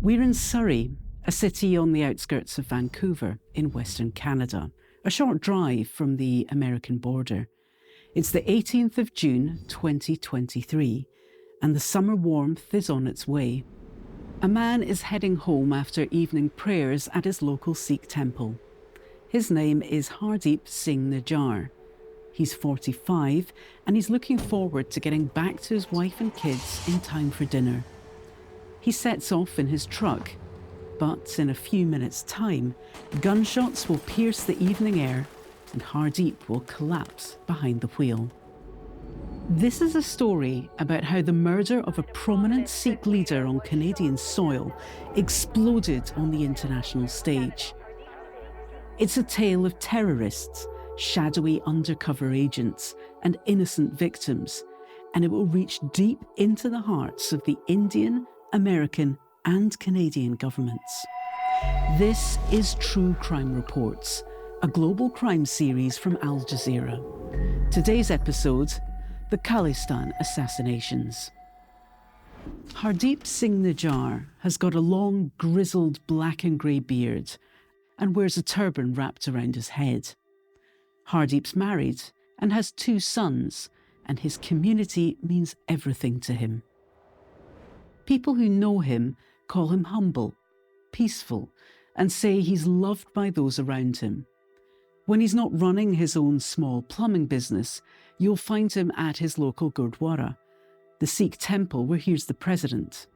We're in Surrey, a city on the outskirts of Vancouver in Western Canada, a short drive from the American border. It's the 18th of June 2023, and the summer warmth is on its way. A man is heading home after evening prayers at his local Sikh temple. His name is Hardeep Singh Nijjar. He's 45 and he's looking forward to getting back to his wife and kids in time for dinner. He sets off in his truck, but in a few minutes' time, gunshots will pierce the evening air and Hardeep will collapse behind the wheel. This is a story about how the murder of a prominent Sikh leader on Canadian soil exploded on the international stage. It's a tale of terrorists, shadowy undercover agents, and innocent victims, and it will reach deep into the hearts of the Indian, American, and Canadian governments. This is True Crime Reports, a global crime series from Al Jazeera. Today's episode, the Khalistan Assassinations. Hardeep Singh Nijjar has got a long, grizzled black and grey beard and wears a turban wrapped around his head. Hardeep's married and has 2 sons, and his community means everything to him. People who know him call him humble, peaceful, and say he's loved by those around him. When he's not running his own small plumbing business, you'll find him at his local Gurpatwant, the Sikh temple where he's the president.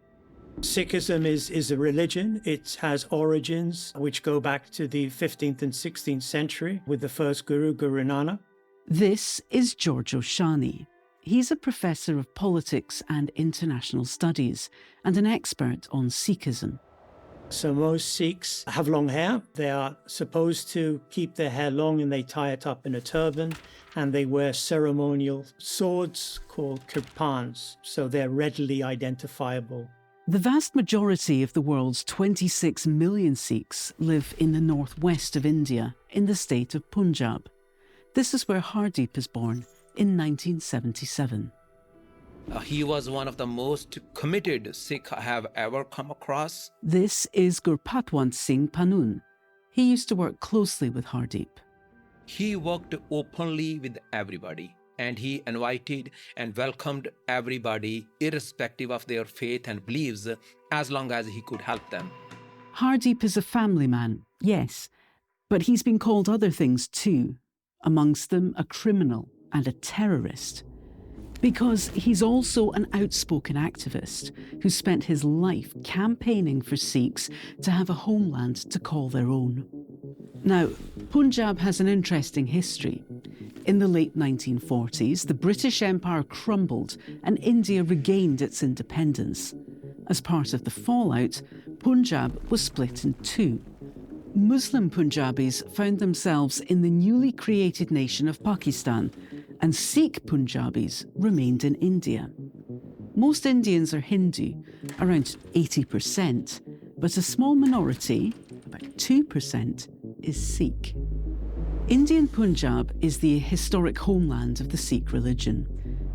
Sikhism is a religion. It has origins which go back to the 15th and 16th century with the first Guru, Guru Nanak. This is Giorgio Shani. He's a professor of politics and international studies and an expert on Sikhism. So most Sikhs have long hair. They are supposed to keep their hair long and they tie it up in a turban, and they wear ceremonial swords called kirpans, so they're readily identifiable. The vast majority of the world's 26 million Sikhs live in the northwest of India, in the state of Punjab. This is where Hardeep is born in 1977. He was one of the most committed Sikh I have ever come across. This is Gurpatwant Singh Pannun. He used to work closely with Hardeep. He worked openly with everybody, and he invited and welcomed everybody, irrespective of their faith and beliefs, as long as he could help them. Hardeep is a family man, yes, but he's been called other things too, amongst them a criminal and a terrorist, because he's also an outspoken activist who spent his life campaigning for Sikhs to have a homeland to call their own. Now, Punjab has an interesting history. In the late 1940s, the British Empire crumbled and India regained its independence. As part of the fallout, Punjab was split in 2. Muslim Punjabis found themselves in the newly created nation of Pakistan, and Sikh Punjabis remained in India. Most Indians are Hindu, around 80%, but a small minority, about 2%, is Sikh. Indian Punjab is the historic homeland of the Sikh religion.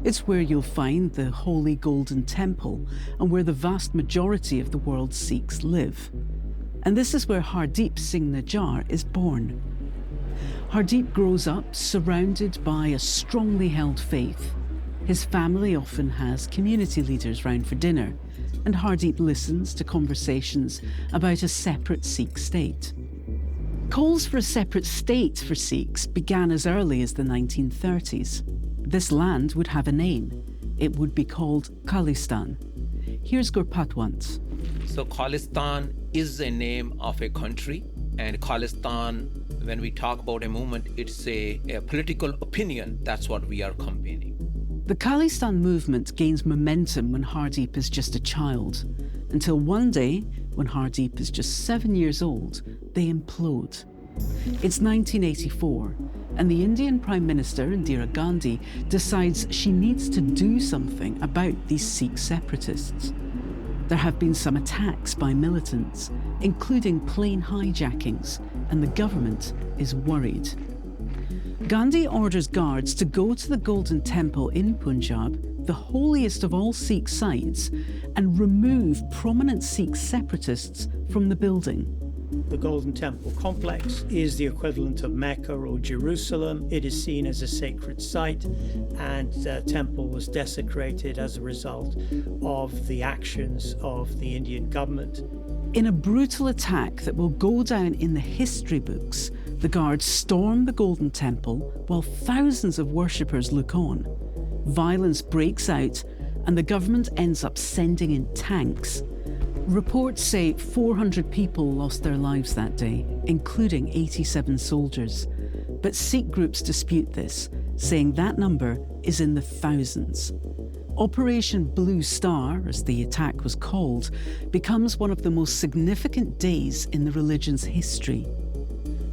It's where you'll find the Holy Golden Temple and where the vast majority of the world's Sikhs live. And this is where Hardeep Singh Nijjar is born. Hardeep grows up surrounded by a strongly held faith. His family often has community leaders round for dinner, and Hardeep listens to conversations about a separate Sikh state. Calls for a separate state for Sikhs began as early as the 1930s. This land would have a name. It would be called Khalistan. Here's Gurpatwant. So Khalistan is a name of a country, and Khalistan, when we talk about a movement, it's a political opinion. That's what we are campaigning. The Khalistan movement gains momentum when Hardeep is just a child, until one day, when Hardeep is just 7 years old, they implode. It's 1984, and the Indian Prime Minister, Indira Gandhi, decides she needs to do something about these Sikh separatists. There have been some attacks by militants, including plane hijackings, and the government is worried. Gandhi orders guards to go to the Golden Temple in Punjab the holiest of all Sikh sites and remove prominent Sikh separatists from the building. The Golden Temple complex is the equivalent of Mecca or Jerusalem. It is seen as a sacred site, and the temple was desecrated as a result of the actions of the Indian government. In a brutal attack that will go down in the history books, the guards storm the Golden Temple while thousands of worshippers look on. Violence breaks out, and the government ends up sending in tanks. Reports say 400 people lost their lives that day, including 87 soldiers. But Sikh groups dispute this, saying that number is in the thousands. Operation Blue Star, as the attack was called, becomes one of the most significant days in the religion's history.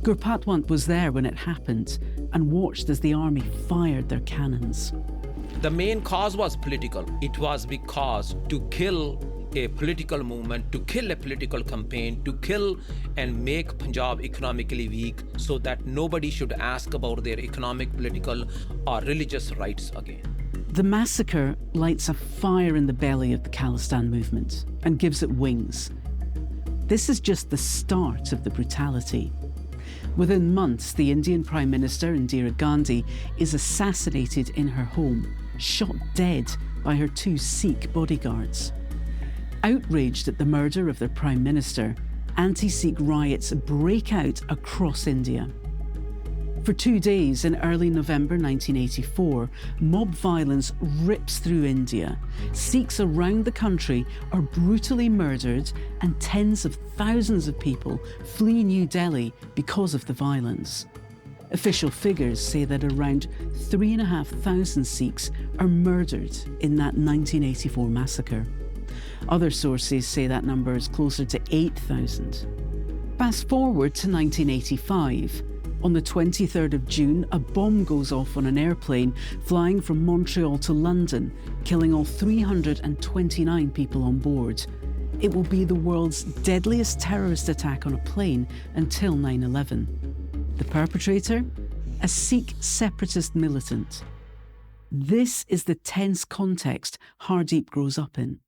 Gurpatwant was there when it happened and watched as the army fired their cannons. The main cause was political. It was because to kill a political movement, to kill a political campaign, to kill and make Punjab economically weak so that nobody should ask about their economic, political or religious rights again. The massacre lights a fire in the belly of the Khalistan movement and gives it wings. This is just the start of the brutality. Within months, the Indian Prime Minister, Indira Gandhi, is assassinated in her home, shot dead by her 2 Sikh bodyguards. Outraged at the murder of their Prime Minister, anti-Sikh riots break out across India. For 2 days in early November 1984, mob violence rips through India. Sikhs around the country are brutally murdered, and tens of thousands of people flee New Delhi because of the violence. Official figures say that around 3,500 Sikhs are murdered in that 1984 massacre. Other sources say that number is closer to 8,000. Fast forward to 1985. On the 23rd of June, a bomb goes off on an airplane flying from Montreal to London, killing all 329 people on board. It will be the world's deadliest terrorist attack on a plane until 9/11. The perpetrator? A Sikh separatist militant. This is the tense context Hardeep grows up in.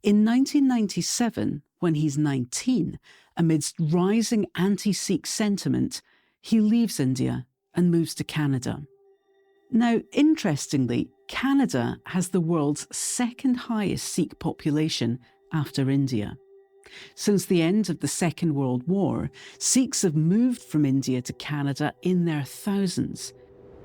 In 1997, when he's 19, amidst rising anti-Sikh sentiment, he leaves India and moves to Canada. Now, interestingly, Canada has the world's second highest Sikh population after India. Since the end of the Second World War, Sikhs have moved from India to Canada in their thousands.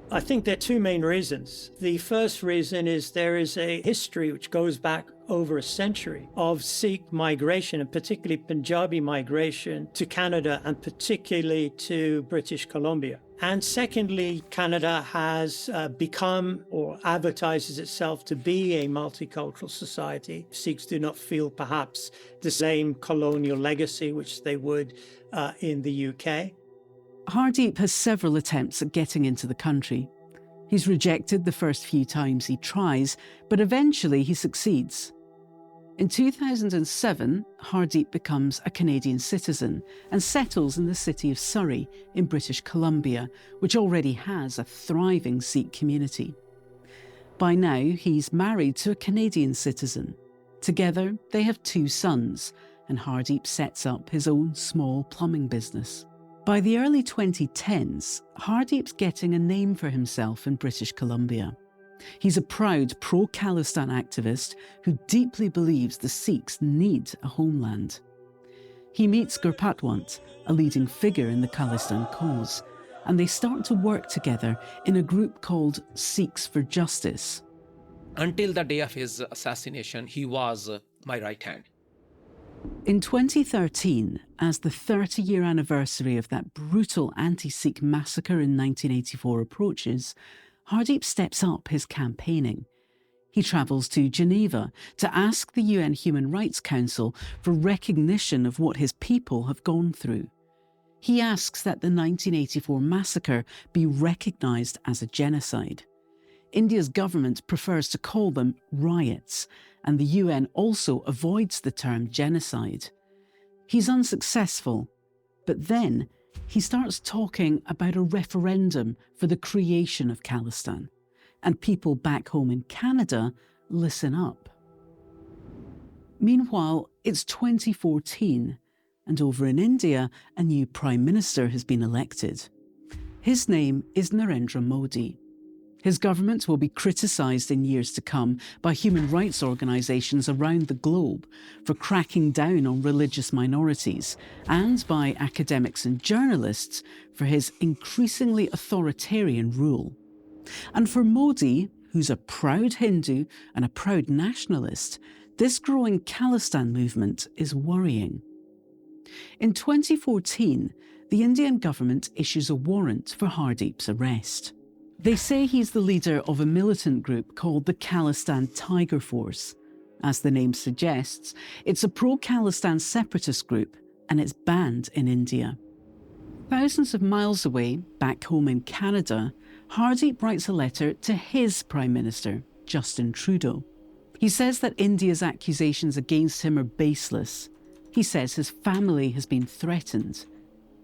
I think there are 2 main reasons. The first reason is there is a history which goes back over a century of Sikh migration, and particularly Punjabi migration to Canada and particularly to British Columbia. And secondly, Canada has become or advertises itself to be a multicultural society. Sikhs do not feel perhaps the same colonial legacy which they would in the UK. Hardeep has several attempts at getting into the country. He's rejected the first few times he tries, but eventually he succeeds. In 2007, Hardeep becomes a Canadian citizen and settles in the city of Surrey in British Columbia, which already has a thriving Sikh community. By now, he's married to a Canadian citizen. Together, they have 2 sons, and Hardeep sets up his own small plumbing business. By the early 2010s, Hardeep's getting a name for himself in British Columbia. He's a proud pro-Khalistan activist who deeply believes the Sikhs need a homeland. He meets Gurpatwant, a leading figure in the Khalistan cause, and they start to work together in a group called Sikhs for Justice. Until the day of his assassination, he was my right hand. In 2013, as the 30-year anniversary of that brutal anti-Sikh massacre in 1984 approaches, Hardeep steps up his campaigning. He travels to Geneva to ask the UN Human Rights Council for recognition of what his people have gone through. He asks that the 1984 massacre be recognised as a genocide. India's government prefers to call them riots, and the UN also avoids the term genocide. He's unsuccessful, but then he starts talking about a referendum for the creation of Khalistan. and people back home in Canada listen up. Meanwhile, it's 2014, and over in India, a new Prime Minister has been elected. His name is Narendra Modi. His government will be criticised in years to come by human rights organisations around the globe for cracking down on religious minorities, and by academics and journalists for his increasingly authoritarian rule. And for Modi, who's a proud Hindu and a proud nationalist, this growing Khalistan movement is worrying. In 2014, the Indian government issues a warrant for Hardeep's arrest. They say he's the leader of a militant group called the Khalistan Tiger Force. As the name suggests, it's a pro-Khalistan separatist group, and it's banned in India. Thousands of miles away, back home in Canada, Hardeep writes a letter to his Prime Minister, Justin Trudeau. He says that India's accusations against him are baseless. He says his family has been threatened.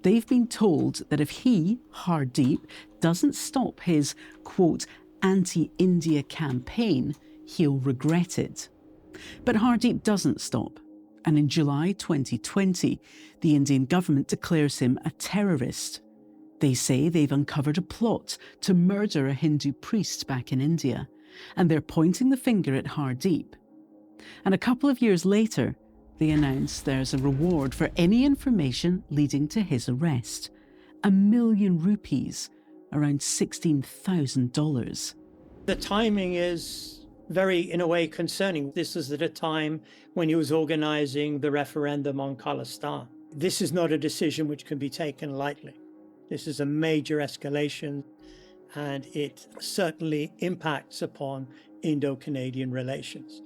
They've been told that if he, Hardeep, doesn't stop his, quote, anti-India campaign, he'll regret it. But Hardeep doesn't stop. And in July 2020, the Indian government declares him a terrorist. They say they've uncovered a plot to murder a Hindu priest back in India, and they're pointing the finger at Hardeep. And a couple of years later, they announce there's a reward for any information leading to his arrest. 1 million rupees, around $16,000. The timing is very, in a way, concerning. This is at a time when he was organising the referendum on Khalistan. This is not a decision which can be taken lightly. This is a major escalation, and it certainly impacts upon Indo-Canadian relations.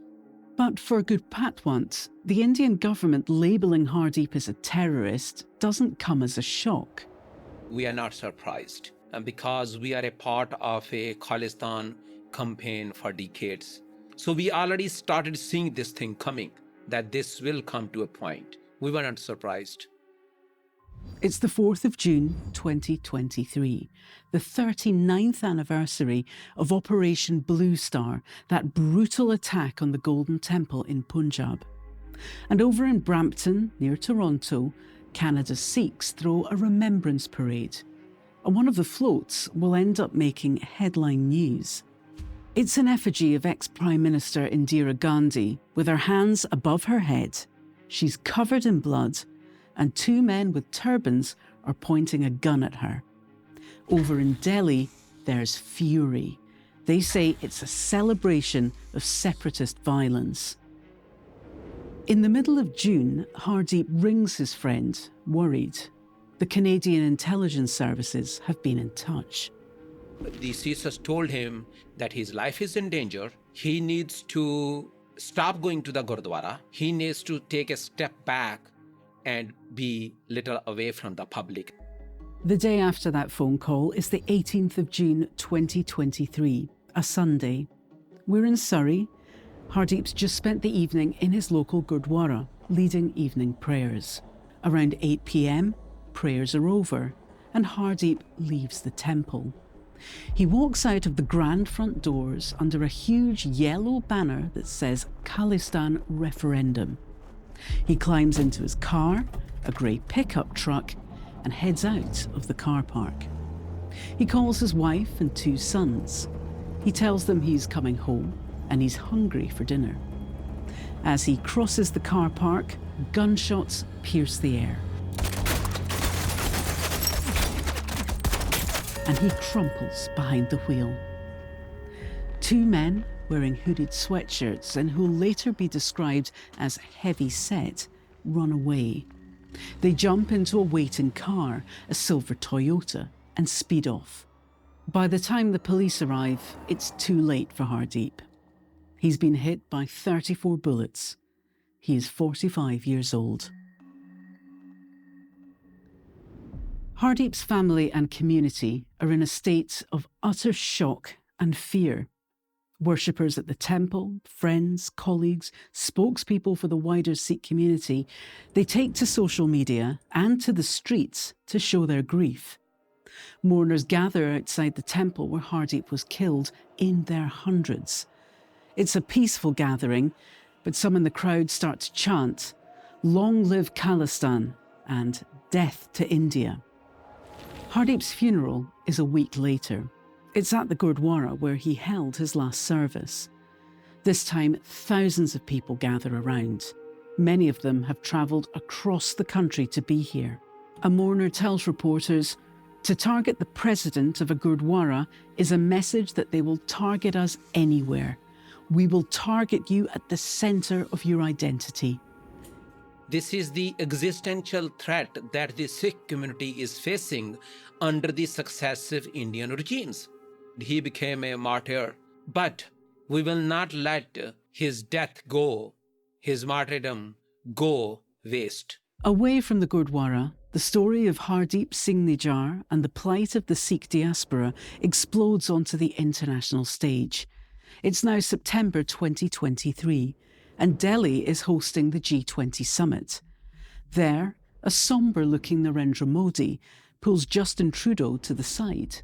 But for Gurpatwant, the Indian government labelling Hardeep as a terrorist doesn't come as a shock. We are not surprised, and because we are a part of a Khalistan campaign for decades. So we already started seeing this thing coming, that this will come to a point. We were not surprised. It's the 4th of June 2023, the 39th anniversary of Operation Blue Star, that brutal attack on the Golden Temple in Punjab. And over in Brampton, near Toronto, Canada's Sikhs throw a remembrance parade. And one of the floats will end up making headline news. It's an effigy of ex-Prime Minister Indira Gandhi with her hands above her head. She's covered in blood, and 2 men with turbans are pointing a gun at her. Over in Delhi, there's fury. They say it's a celebration of separatist violence. In the middle of June, Hardeep rings his friend, worried. The Canadian intelligence services have been in touch. The Sikhs told him that his life is in danger. He needs to stop going to the Gurdwara. He needs to take a step back and be little away from the public. The day after that phone call is the 18th of June 2023, a Sunday. We're in Surrey. Hardeep's just spent the evening in his local Gurdwara, leading evening prayers. Around 8 p.m, prayers are over, and Hardeep leaves the temple. He walks out of the grand front doors under a huge yellow banner that says Khalistan Referendum. He climbs into his car, a grey pickup truck, and heads out of the car park. He calls his wife and 2 sons. He tells them he's coming home and he's hungry for dinner. As he crosses the car park, gunshots pierce the air. And he crumples behind the wheel. 2 men wearing hooded sweatshirts and who'll later be described as heavy set, run away. They jump into a waiting car, a silver Toyota, and speed off. By the time the police arrive, it's too late for Hardeep. He's been hit by 34 bullets. He is 45 years old. Hardeep's family and community are in a state of utter shock and fear. Worshippers at the temple, friends, colleagues, spokespeople for the wider Sikh community, they take to social media and to the streets to show their grief. Mourners gather outside the temple where Hardeep was killed in their hundreds. It's a peaceful gathering, but some in the crowd start to chant, "Long live Khalistan" and "Death to India." Hardeep's funeral is a week later. It's at the Gurdwara where he held his last service. This time, thousands of people gather around. Many of them have travelled across the country to be here. A mourner tells reporters, "To target the president of a Gurdwara is a message that they will target us anywhere. We will target you at the centre of your identity." This is the existential threat that the Sikh community is facing under the successive Indian regimes. He became a martyr, but we will not let his death go, his martyrdom go waste. Away from the Gurdwara, the story of Hardeep Singh Nijjar and the plight of the Sikh diaspora explodes onto the international stage. It's now September 2023, and Delhi is hosting the G20 summit. There, a sombre-looking Narendra Modi pulls Justin Trudeau to the side.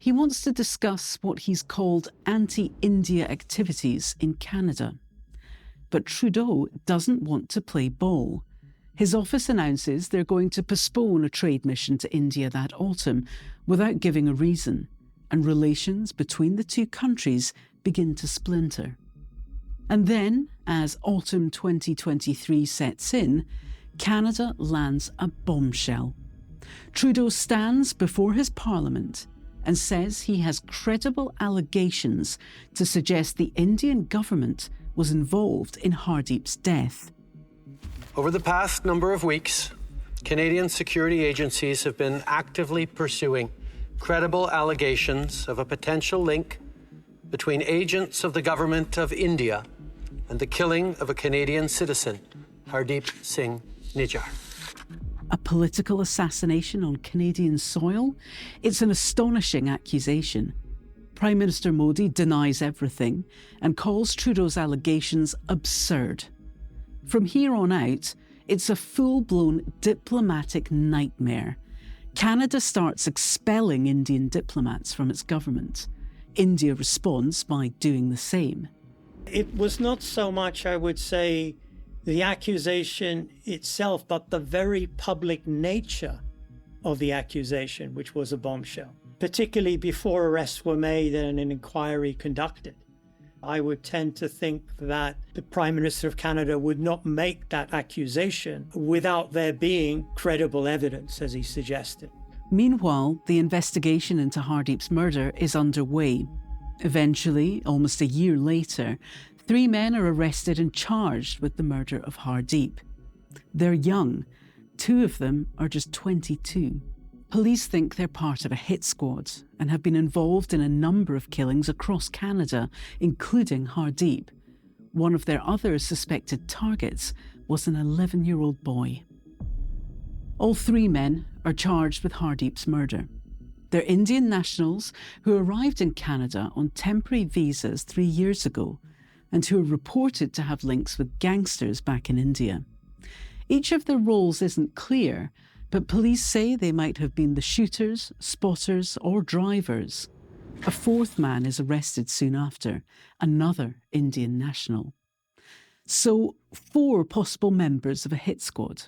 He wants to discuss what he's called anti-India activities in Canada. But Trudeau doesn't want to play ball. His office announces they're going to postpone a trade mission to India that autumn without giving a reason, and relations between the two countries begin to splinter. And then, as autumn 2023 sets in, Canada lands a bombshell. Trudeau stands before his parliament and says he has credible allegations to suggest the Indian government was involved in Hardeep's death. Over the past number of weeks, Canadian security agencies have been actively pursuing credible allegations of a potential link between agents of the government of India and the killing of a Canadian citizen, Hardeep Singh Nijjar. A political assassination on Canadian soil? It's an astonishing accusation. Prime Minister Modi denies everything and calls Trudeau's allegations absurd. From here on out, it's a full-blown diplomatic nightmare. Canada starts expelling Indian diplomats from its government. India responds by doing the same. It was not so much, I would say, the accusation itself, but the very public nature of the accusation, which was a bombshell, particularly before arrests were made and an inquiry conducted. I would tend to think that the Prime Minister of Canada would not make that accusation without there being credible evidence, as he suggested. Meanwhile, the investigation into Hardeep's murder is underway. Eventually, almost a year later, 3 men are arrested and charged with the murder of Hardeep. They're young. 2 of them are just 22. Police think they're part of a hit squad and have been involved in a number of killings across Canada, including Hardeep. One of their other suspected targets was an 11-year-old boy. All 3 men are charged with Hardeep's murder. They're Indian nationals who arrived in Canada on temporary visas 3 years ago and who are reported to have links with gangsters back in India. Each of their roles isn't clear, but police say they might have been the shooters, spotters, or drivers. A 4th man is arrested soon after, another Indian national. So, 4 possible members of a hit squad.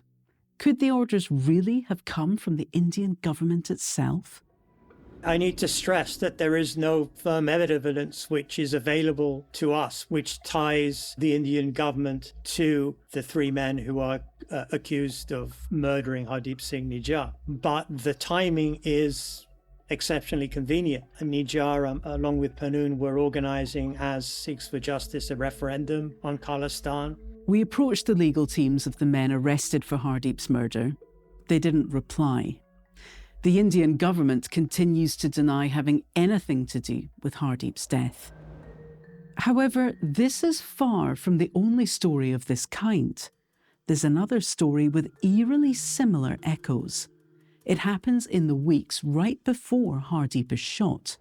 Could the orders really have come from the Indian government itself? I need to stress that there is no firm evidence which is available to us which ties the Indian government to the 3 men who are accused of murdering Hardeep Singh Nijjar. But the timing is exceptionally convenient. Nijjar, along with Pannun, were organising as Sikhs for Justice a referendum on Khalistan. We approached the legal teams of the men arrested for Hardeep's murder. They didn't reply. The Indian government continues to deny having anything to do with Hardeep's death. However, this is far from the only story of this kind. There's another story with eerily similar echoes. It happens in the weeks right before Hardeep is shot.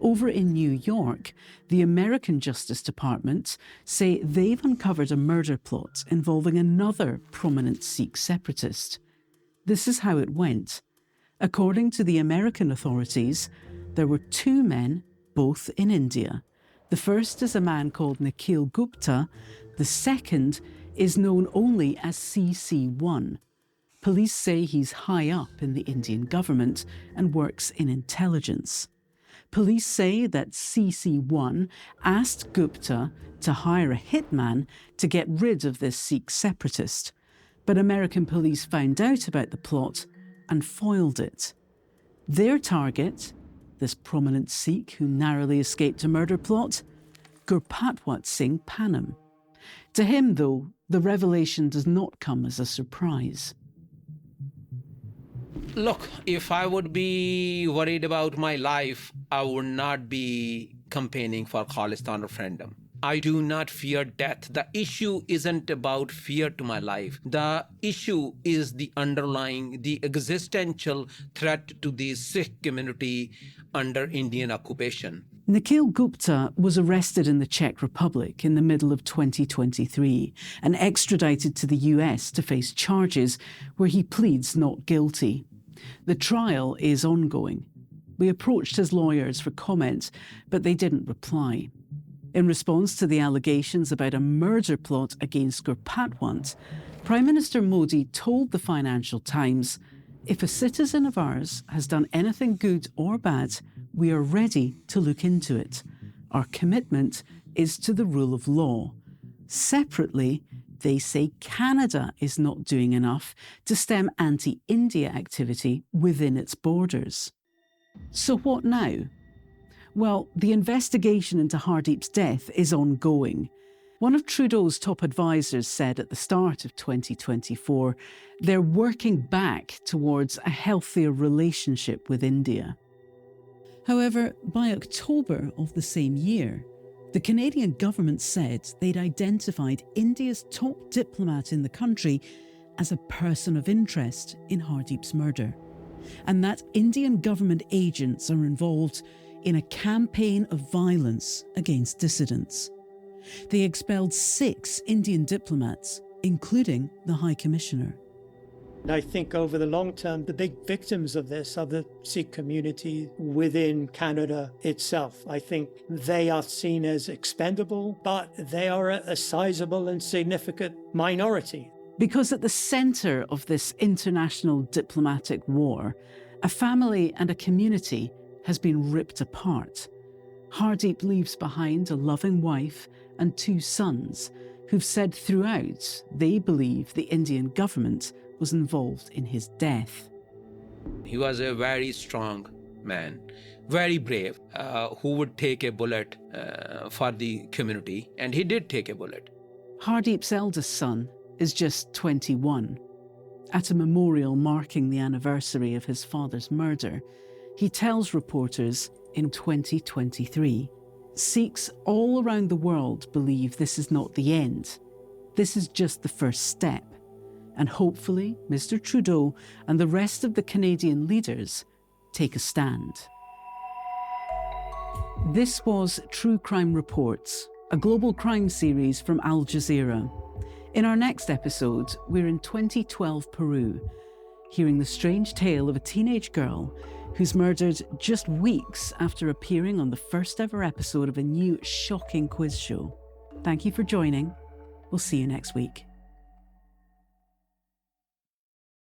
Over in New York, the American Justice Department say they've uncovered a murder plot involving another prominent Sikh separatist. This is how it went. According to the American authorities, there were two men, both in India. The first is a man called Nikhil Gupta. The second is known only as CC1. Police say he's high up in the Indian government and works in intelligence. Police say that CC1 asked Gupta to hire a hitman to get rid of this Sikh separatist, but American police found out about the plot and foiled it. Their target, this prominent Sikh who narrowly escaped a murder plot, Gurpatwant Singh Pannun. To him, though, the revelation does not come as a surprise. Look, if I would be worried about my life, I would not be campaigning for Khalistan referendum. I do not fear death. The issue isn't about fear to my life. The issue is the underlying, the existential threat to the Sikh community under Indian occupation. Nikhil Gupta was arrested in the Czech Republic in the middle of 2023 and extradited to the US to face charges where he pleads not guilty. The trial is ongoing. We approached his lawyers for comment, but they didn't reply. In response to the allegations about a murder plot against Gurpatwant, Prime Minister Modi told the Financial Times, "If a citizen of ours has done anything good or bad, we are ready to look into it. Our commitment is to the rule of law." Separately, they say Canada is not doing enough to stem anti-India activity within its borders. So what now? Well, the investigation into Hardeep's death is ongoing. One of Trudeau's top advisors said at the start of 2024, they're working back towards a healthier relationship with India. However, by October of the same year, the Canadian government said they'd identified India's top diplomat in the country as a person of interest in Hardeep's murder, and that Indian government agents are involved in a campaign of violence against dissidents. They expelled 6 Indian diplomats, including the High Commissioner. And I think over the long term, the big victims of this are the Sikh community within Canada itself. I think they are seen as expendable, but they are a sizable and significant minority. Because at the centre of this international diplomatic war, a family and a community has been ripped apart. Hardeep leaves behind a loving wife and 2 sons who've said throughout they believe the Indian government was involved in his death. He was a very strong man, very brave, who would take a bullet for the community, and he did take a bullet. Hardeep's eldest son is just 21. At a memorial marking the anniversary of his father's murder, he tells reporters in 2023, Sikhs all around the world believe this is not the end. This is just the first step. And hopefully, Mr. Trudeau and the rest of the Canadian leaders take a stand. This was True Crime Reports, a global crime series from Al Jazeera. In our next episode, we're in 2012 Peru, hearing the strange tale of a teenage girl who's murdered just weeks after appearing on the first ever episode of a new shocking quiz show. Thank you for joining. We'll see you next week.